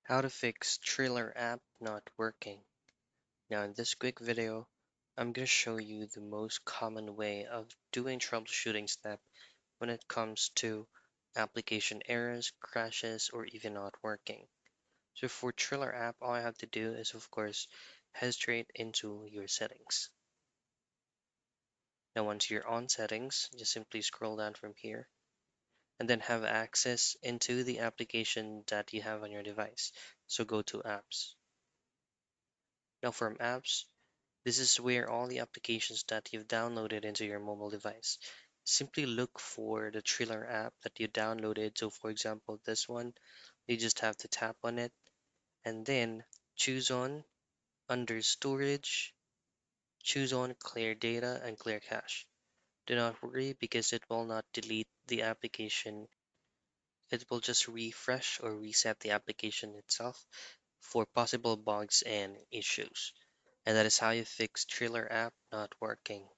How to fix Triller app not working. Now in this quick video, I'm going to show you the most common way of doing troubleshooting step when it comes to application errors, crashes, or even not working. So for Triller app, all I have to do is of course head straight into your settings. Now once you're on settings, just simply scroll down from here and then have access into the application that you have on your device. So go to apps. Now from apps, this is where all the applications that you've downloaded into your mobile device. Simply look for the Triller app that you downloaded. So for example, this one, you just have to tap on it and then choose on under storage, choose on clear data and clear cache. Do not worry because it will not delete the application. It will just refresh or reset the application itself for possible bugs and issues. And that is how you fix Triller app not working.